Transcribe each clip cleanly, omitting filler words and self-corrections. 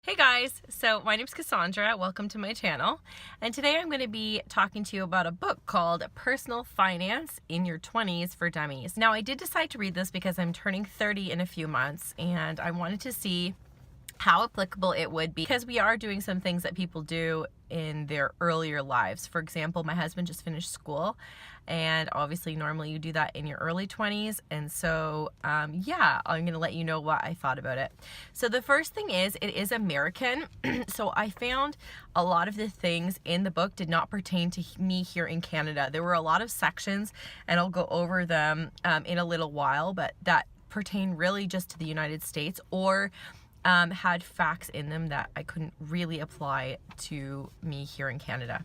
Hey guys, so my name's Cassandra, welcome to my channel, and today I'm going to be talking to you about a book called Personal Finance in Your 20s for Dummies. Now I did decide to read this because I'm turning 30 in a few months and I wanted to see how applicable it would be because we are doing some things that people do in their earlier lives. For example, my husband just finished school and obviously normally you do that in your early 20s, and so yeah, I'm gonna let you know what I thought about it. So the first thing is, it is American. So I found a lot of the things in the book did not pertain to me here in Canada. There were a lot of sections and I'll go over them in a little while, but that pertain really just to the United States or had facts in them that I couldn't really apply to me here in Canada.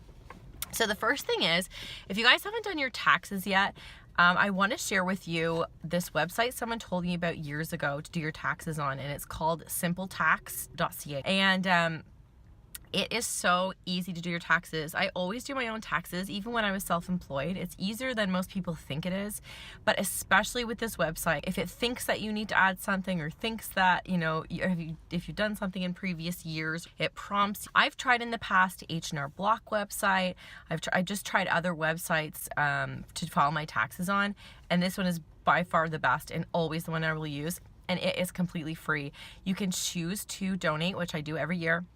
So the first thing is, if you guys haven't done your taxes yet, I want to share with you this website someone told me about years ago to do your taxes on, and it's called simpletax.ca. And it is so easy to do your taxes. I always do my own taxes, even when I was self-employed. It's easier than most people think it is, but especially with this website, if it thinks that you need to add something or thinks that, you know, if you've done something in previous years, it prompts. I've tried in the past H&R Block website. I just tried other websites to file my taxes on, and this one is by far the best and always the one I will use, and it is completely free. You can choose to donate, which I do every year,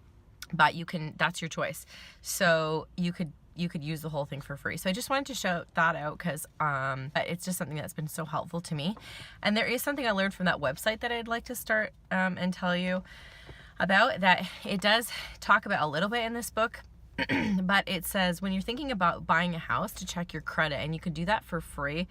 but that's your choice. So you could use the whole thing for free. So I just wanted to shout that out because it's just something that's been so helpful to me. And there is something I learned from that website that I'd like to start and tell you about, that it does talk about a little bit in this book. But it says when you're thinking about buying a house, to check your credit, and you can do that for free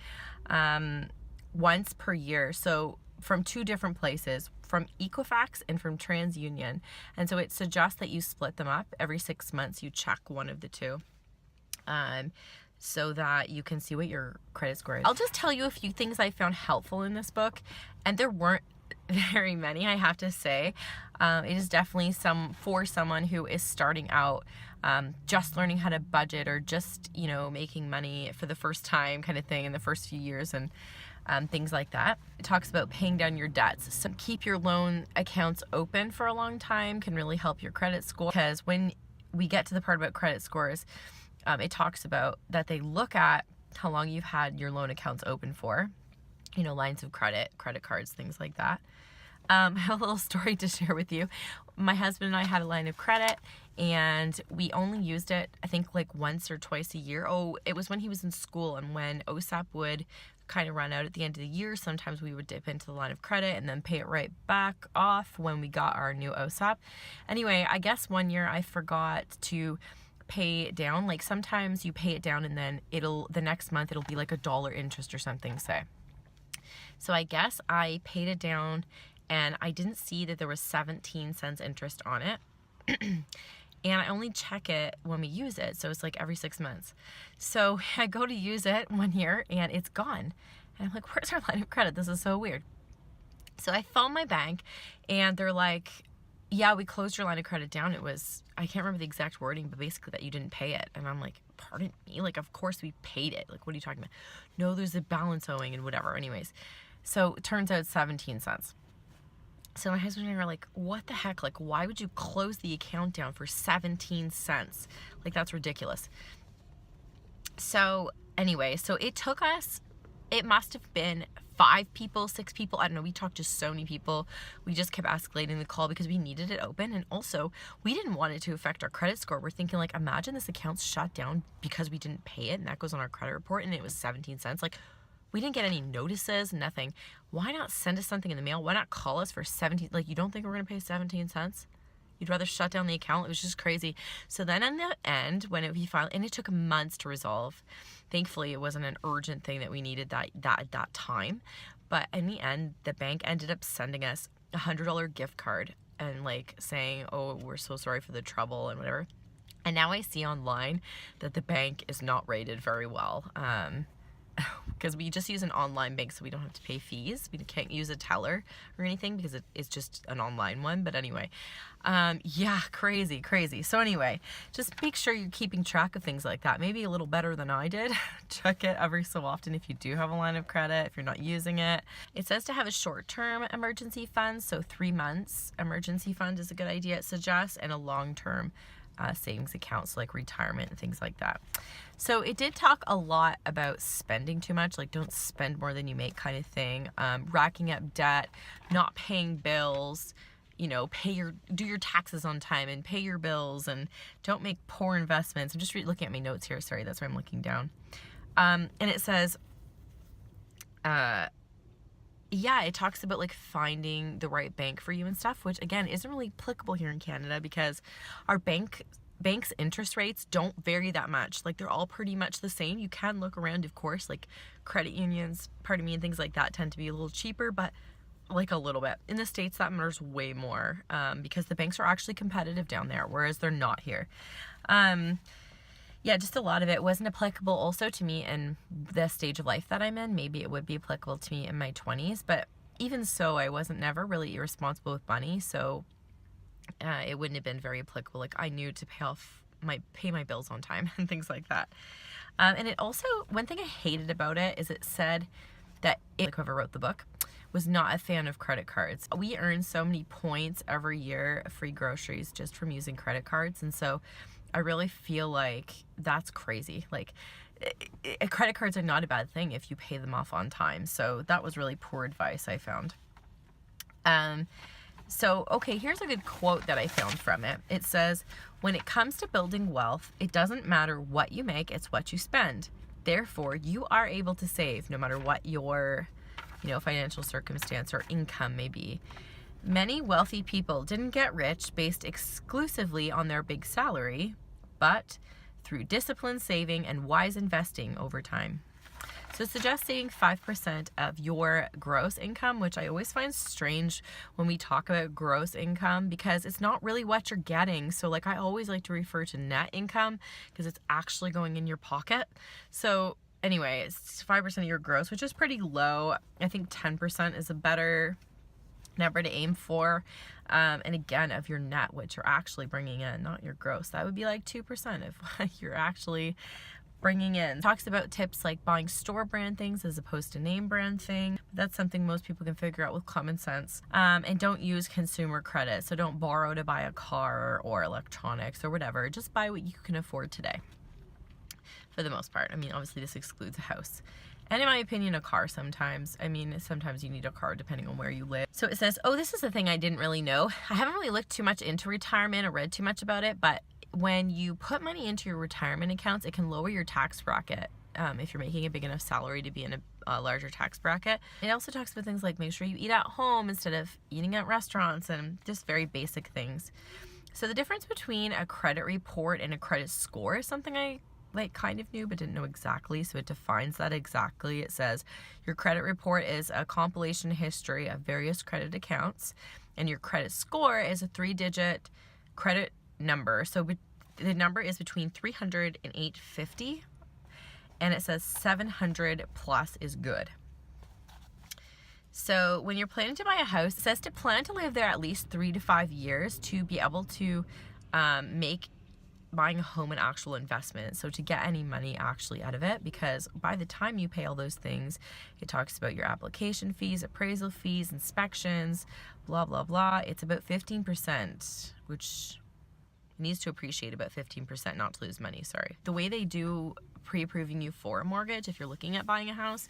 once per year. So from two different places, from Equifax and from TransUnion. And so it suggests that you split them up. Every 6 months you check one of the two so that you can see what your credit score is. I'll just tell you a few things I found helpful in this book, and there weren't very many, I have to say. It is definitely for someone who is starting out, just learning how to budget, or just, you know, making money for the first time kind of thing in the first few years, and things like that. It talks about paying down your debts. So keep your loan accounts open for a long time can really help your credit score, because when we get to the part about credit scores, it talks about that they look at how long you've had your loan accounts open for, you know, lines of credit, credit cards, things like that. I have a little story to share with you. My husband and I had a line of credit, and we only used it, I think, like once or twice a year. Oh, it was when he was in school, and when OSAP would kind of run out at the end of the year, sometimes we would dip into the line of credit and then pay it right back off when we got our new OSAP. Anyway, I guess one year I forgot to pay it down. Like sometimes you pay it down and then the next month it'll be like $1 interest or something, say. So I guess I paid it down and I didn't see that there was 17 cents interest on it. And I only check it when we use it, so it's like every 6 months. So I go to use it one year and it's gone. And I'm like, where's our line of credit? This is so weird. So I phone my bank and they're like, yeah, we closed your line of credit down. It was, I can't remember the exact wording, but basically that you didn't pay it. And I'm like, pardon me? Like, of course we paid it. Like, what are you talking about? No, there's a balance owing and whatever. Anyways, so it turns out 17 cents. So my husband and I were like, what the heck? Like, why would you close the account down for 17 cents? Like, that's ridiculous. So anyway, so it took us, it must have been 5 people, 6 people. I don't know. We talked to so many people. We just kept escalating the call because we needed it open. And also, we didn't want it to affect our credit score. We're thinking, like, imagine this account's shut down because we didn't pay it. And that goes on our credit report. And it was 17 cents. Like, we didn't get any notices, nothing. Why not send us something in the mail? Why not call us for 17? Like, you don't think we're going to pay 17 cents? You'd rather shut down the account? It was just crazy. So then in the end, when we finally, and it took months to resolve. Thankfully, it wasn't an urgent thing that we needed that time. But in the end, the bank ended up sending us a $100 gift card and like saying, oh, we're so sorry for the trouble and whatever. And now I see online that the bank is not rated very well. because we just use an online bank, so we don't have to pay fees. We can't use a teller or anything because it's just an online one. But anyway, yeah, crazy. So anyway, just make sure you're keeping track of things like that. Maybe a little better than I did. Check it every so often if you do have a line of credit, if you're not using it. It says to have a short-term emergency fund, so 3 months emergency fund is a good idea, it suggests, and a long-term savings accounts, so like retirement and things like that. So it did talk a lot about spending too much, like don't spend more than you make kind of thing, racking up debt, not paying bills, you know, do your taxes on time and pay your bills, and don't make poor investments. I'm just looking at my notes here, sorry, that's why I'm looking down. And it says, yeah, it talks about like finding the right bank for you and stuff, which again isn't really applicable here in Canada because our bank's interest rates don't vary that much. Like they're all pretty much the same. You can look around, of course, like credit unions, and things like that tend to be a little cheaper, but like a little bit. In the States, that matters way more because the banks are actually competitive down there, whereas they're not here. Yeah, just a lot of it wasn't applicable also to me in the stage of life that I'm in. Maybe it would be applicable to me in my 20s, but even so, I wasn't never really irresponsible with money, so it wouldn't have been very applicable. Like I knew to pay my bills on time and things like that. And it also, one thing I hated about it is it said that whoever wrote the book was not a fan of credit cards. We earn so many points every year, free groceries, just from using credit cards, and so I really feel like that's crazy. Like credit cards are not a bad thing if you pay them off on time. So that was really poor advice, I found. So, okay, here's a good quote that I found from it. It says, when it comes to building wealth, it doesn't matter what you make, it's what you spend. Therefore, you are able to save no matter what your, financial circumstance or income may be. Many wealthy people didn't get rich based exclusively on their big salary, but through disciplined saving and wise investing over time. So it suggests saving 5% of your gross income, which I always find strange when we talk about gross income because it's not really what you're getting. So like I always like to refer to net income because it's actually going in your pocket. So anyway, it's 5% of your gross, which is pretty low. I think 10% is a better number to aim for. And again, of your net, which you're actually bringing in, not your gross. That would be like 2% of what you're actually bringing in. It talks about tips like buying store brand things as opposed to name brand thing. That's something most people can figure out with common sense. And don't use consumer credit. So don't borrow to buy a car or electronics or whatever. Just buy what you can afford today. For the most part. I mean, obviously this excludes a house. And in my opinion, a car sometimes. I mean, sometimes you need a car depending on where you live. So it says, this is the thing I didn't really know. I haven't really looked too much into retirement or read too much about it, but when you put money into your retirement accounts, it can lower your tax bracket if you're making a big enough salary to be in a larger tax bracket. It also talks about things like make sure you eat at home instead of eating at restaurants and just very basic things. So the difference between a credit report and a credit score is something I kind of knew but didn't know exactly, so it defines that exactly. It says your credit report is a compilation history of various credit accounts, and your credit score is a 3-digit credit number. So the number is between 300 and 850, and it says 700 plus is good. So when you're planning to buy a house, it says to plan to live there at least 3 to 5 years to be able to make buying a home an actual investment, so to get any money actually out of it, because by the time you pay all those things, it talks about your application fees, appraisal fees, inspections, blah blah blah. It's about 15%, which needs to appreciate about 15%, not to lose money, sorry. The way they do pre-approving you for a mortgage if you're looking at buying a house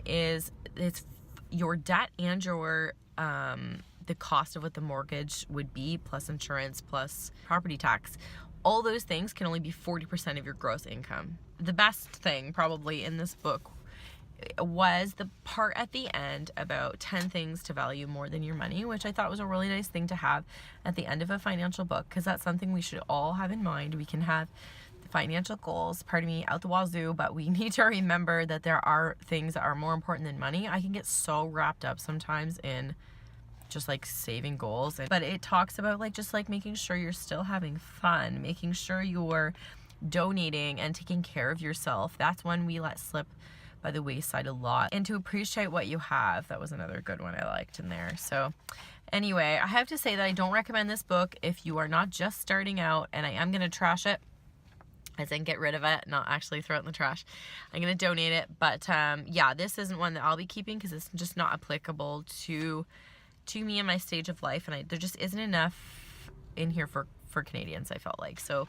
is it's your debt and your the cost of what the mortgage would be plus insurance plus property tax. All those things can only be 40% of your gross income. The best thing probably in this book was the part at the end about 10 things to value more than your money, which I thought was a really nice thing to have at the end of a financial book, because that's something we should all have in mind. We can have financial goals, out the wazoo, but we need to remember that there are things that are more important than money. I can get so wrapped up sometimes in just like saving goals, but it talks about just making sure you're still having fun, making sure you're donating and taking care of yourself. That's when we let slip by the wayside a lot, and to appreciate what you have. That was another good one I liked in there. So anyway, I have to say that I don't recommend this book if you are not just starting out, and I am going to trash it, as in get rid of it, not actually throw it in the trash. I'm going to donate it, but yeah, this isn't one that I'll be keeping because it's just not applicable to me in my stage of life, and there just isn't enough in here for Canadians, I felt like. So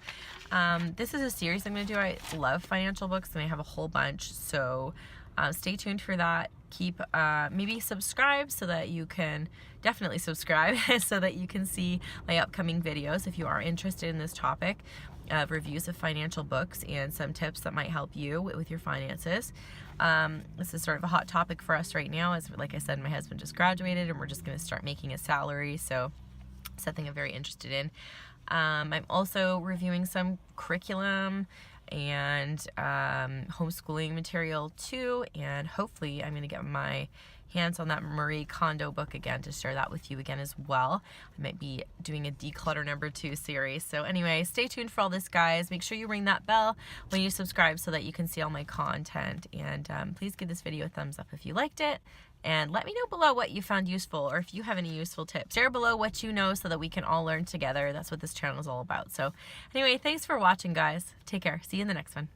this is a series I'm going to do. I love financial books, and I have a whole bunch, so stay tuned for that. Keep maybe subscribe so that you can definitely subscribe so that you can see my upcoming videos if you are interested in this topic of reviews of financial books and some tips that might help you with your finances. This is sort of a hot topic for us right now, as like I said, my husband just graduated and we're just going to start making a salary, so something I'm very interested in. I'm also reviewing some curriculum and homeschooling material too, and hopefully I'm going to get my hands on that Marie Kondo book again to share that with you again as well. I might be doing a declutter number 2 series. So anyway, stay tuned for all this, guys. Make sure you ring that bell when you subscribe so that you can see all my content, and please give this video a thumbs up if you liked it, and let me know below what you found useful, or if you have any useful tips. Share below what you know so that we can all learn together. That's what this channel is all about. So anyway, thanks for watching, guys. Take care. See you in the next one.